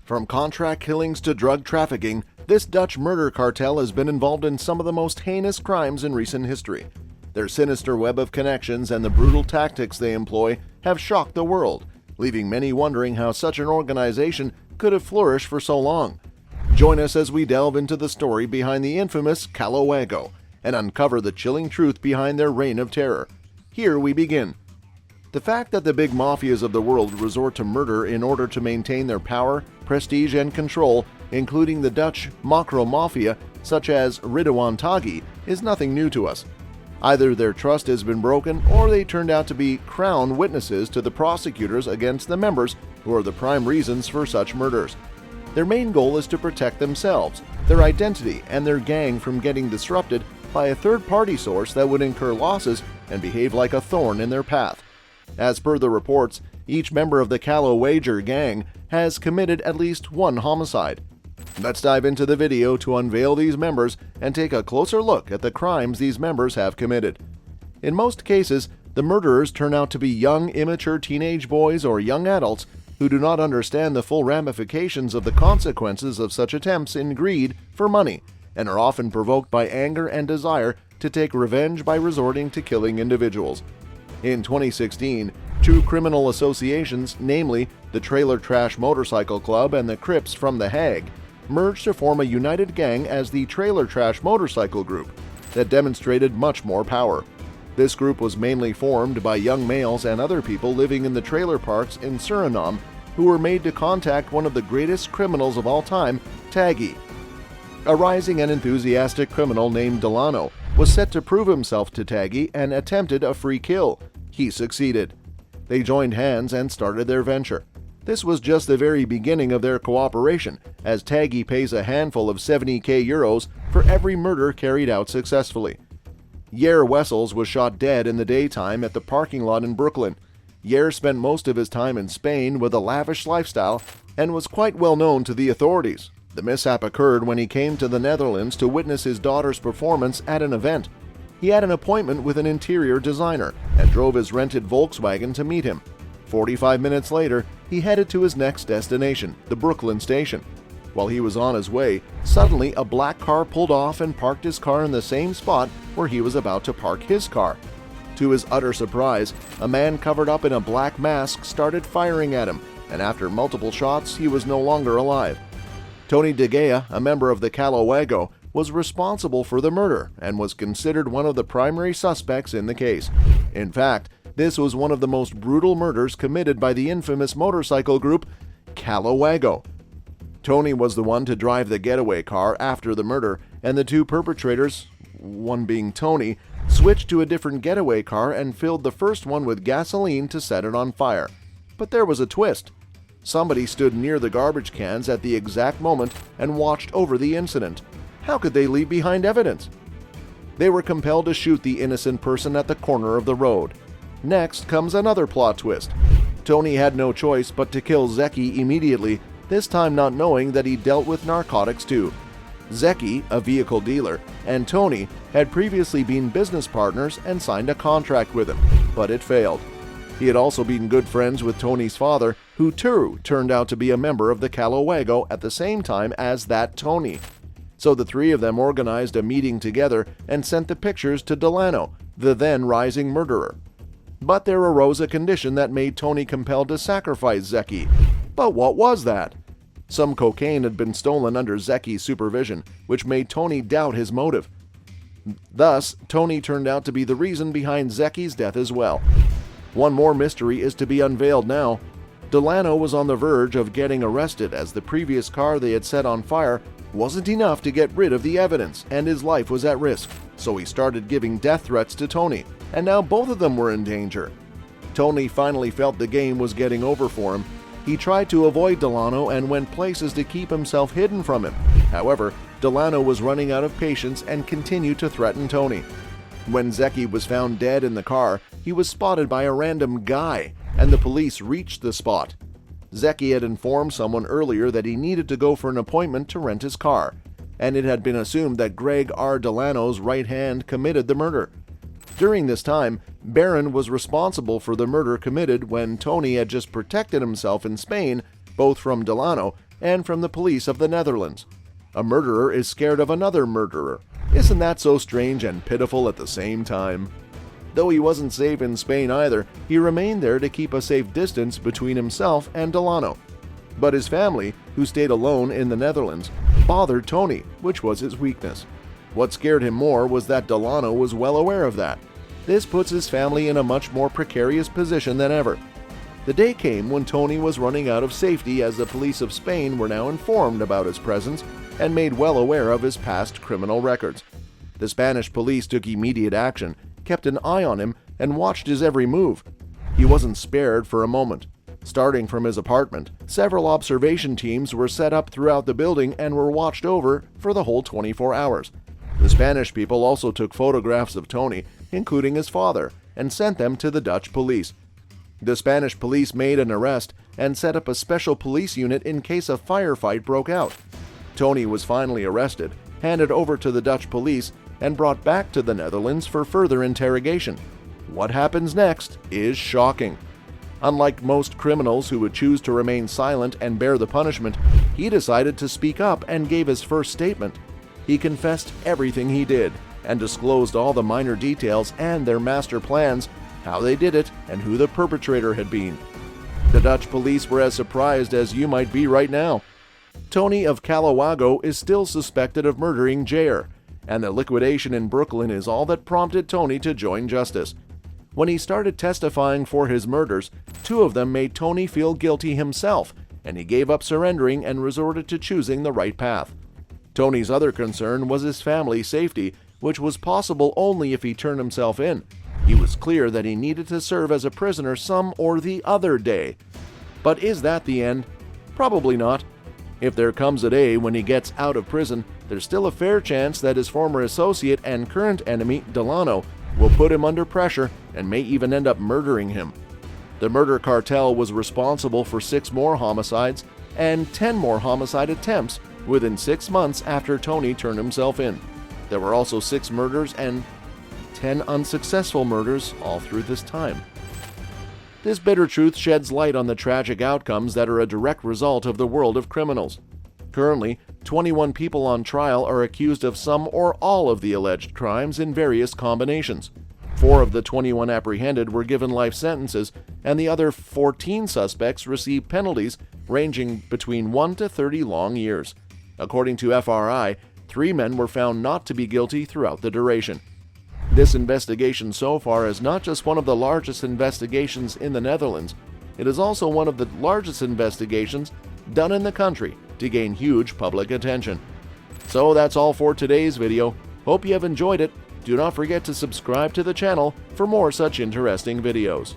From contract killings to drug trafficking, this Dutch murder cartel has been involved in some of the most heinous crimes in recent history. Their sinister web of connections and the brutal tactics they employ have shocked the world, leaving many wondering how such an organization could have flourished for so long. Join us as we delve into the story behind the infamous Caloh Wagoh and uncover the chilling truth behind their reign of terror. Here we begin. The fact that the big mafias of the world resort to murder in order to maintain their power, prestige, and control, including the Dutch Mocro Mafia such as Ridouhan Taghi, is nothing new to us. Either their trust has been broken or they turned out to be crown witnesses to the prosecutors against the members who are the prime reasons for such murders. Their main goal is to protect themselves, their identity, and their gang from getting disrupted by a third-party source that would incur losses and behave like a thorn in their path. As per the reports, each member of the Caloh Wagoh gang has committed at least one homicide. Let's dive into the video to unveil these members and take a closer look at the crimes these members have committed. In most cases, the murderers turn out to be young, immature teenage boys or young adults who do not understand the full ramifications of the consequences of such attempts in greed for money and are often provoked by anger and desire to take revenge by resorting to killing individuals. In 2016, two criminal associations, namely the Trailer Trash Motorcycle Club and the Crips from The Hague, merged to form a united gang as the Trailer Trash Motorcycle Group that demonstrated much more power. This group was mainly formed by young males and other people living in the trailer parks in Suriname who were made to contact one of the greatest criminals of all time, Taghi. A rising and enthusiastic criminal named DELANO was set to prove himself to Taghi and attempted a free kill. He succeeded. They joined hands and started their venture. This was just the very beginning of their cooperation, as Taghi pays a handful of 70k euros for every murder carried out successfully. JAIR Wessels was shot dead in the daytime at the parking lot in Brooklyn. JAIR spent most of his time in Spain with a lavish lifestyle and was quite well known to the authorities. The mishap occurred when he came to the Netherlands to witness his daughter's performance at an event. He had an appointment with an interior designer and drove his rented Volkswagen to meet him. 45 minutes later, he headed to his next destination, the Brooklyn station. While he was on his way, suddenly a black car pulled off and parked his car in the same spot where he was about to park his car. To his utter surprise, a man covered up in a black mask started firing at him, and after multiple shots, he was no longer alive. Tony De Gea, a member of the Caloh Wagoh, was responsible for the murder and was considered one of the primary suspects in the case. In fact, this was one of the most brutal murders committed by the infamous motorcycle group Caloh Wagoh. Tony was the one to drive the getaway car after the murder, and the two perpetrators, one being Tony, switched to a different getaway car and filled the first one with gasoline to set it on fire. But there was a twist. Somebody stood near the garbage cans at the exact moment and watched over the incident. How could they leave behind evidence? They were compelled to shoot the innocent person at the corner of the road. Next comes another plot twist. Tony had no choice but to kill Zeki immediately, this time not knowing that he dealt with narcotics too. Zeki, a vehicle dealer, and Tony had previously been business partners and signed a contract with him, but it failed. He had also been good friends with Tony's father, who too turned out to be a member of the Caloh Wagoh at the same time as that Tony. So the three of them organized a meeting together and sent the pictures to DELANO, the then rising murderer. But there arose a condition that made Tony compelled to sacrifice Zeki. But what was that? Some cocaine had been stolen under Zeki's supervision, which made Tony doubt his motive. Thus, Tony turned out to be the reason behind Zeki's death as well. One more mystery is to be unveiled now. DELANO was on the verge of getting arrested as the previous car they had set on fire wasn't enough to get rid of the evidence and his life was at risk, so he started giving death threats to Tony, and now both of them were in danger. Tony finally felt the game was getting over for him. He tried to avoid DELANO and went places to keep himself hidden from him. However, DELANO was running out of patience and continued to threaten Tony. When Zeki was found dead in the car, he was spotted by a random guy, and the police reached the spot. Zeki had informed someone earlier that he needed to go for an appointment to rent his car, and it had been assumed that Greg R. DELANO's right hand committed the murder. During this time, Barron was responsible for the murder committed when Tony had just protected himself in Spain, both from DELANO and from the police of the Netherlands. A murderer is scared of another murderer. Isn't that so strange and pitiful at the same time? Though he wasn't safe in Spain either, he remained there to keep a safe distance between himself and DELANO. But his family, who stayed alone in the Netherlands, bothered Tony, which was his weakness. What scared him more was that DELANO was well aware of that. This puts his family in a much more precarious position than ever. The day came when Tony was running out of safety, as the police of Spain were now informed about his presence and made well aware of his past criminal records. The Spanish police took immediate action, kept an eye on him, and watched his every move. He wasn't spared for a moment. Starting from his apartment, several observation teams were set up throughout the building and were watched over for the whole 24 hours. The Spanish people also took photographs of Tony, including his father, and sent them to the Dutch police. The Spanish police made an arrest and set up a special police unit in case a firefight broke out. Tony was finally arrested, handed over to the Dutch police, and brought back to the Netherlands for further interrogation. What happens next is shocking. Unlike most criminals who would choose to remain silent and bear the punishment, he decided to speak up and gave his first statement. He confessed everything he did and disclosed all the minor details and their master plans, how they did it, and who the perpetrator had been. The Dutch police were as surprised as you might be right now. Tony of Caloh Wagoh is still suspected of murdering JAIR, and the liquidation in Brooklyn is all that prompted Tony to join justice. When he started testifying for his murders, 2 of them made Tony feel guilty himself, and he gave up surrendering and resorted to choosing the right path. Tony's other concern was his family's safety, which was possible only if he turned himself in. He was clear that he needed to serve as a prisoner some or the other day. But is that the end? Probably not. If there comes a day when he gets out of prison, there's still a fair chance that his former associate and current enemy, DELANO, will put him under pressure and may even end up murdering him. The murder cartel was responsible for 6 more homicides and 10 more homicide attempts within 6 months after Tony turned himself in. There were also 6 murders and 10 unsuccessful murders all through this time. This bitter truth sheds light on the tragic outcomes that are a direct result of the world of criminals. Currently, 21 people on trial are accused of some or all of the alleged crimes in various combinations. 4 of the 21 apprehended were given life sentences, and the other 14 suspects received penalties ranging between 1 to 30 long years. According to FRI, 3 men were found not to be guilty throughout the duration. This investigation so far is not just one of the largest investigations in the Netherlands, it is also one of the largest investigations done in the country to gain huge public attention. So that's all for today's video. Hope you have enjoyed it. Do not forget to subscribe to the channel for more such interesting videos.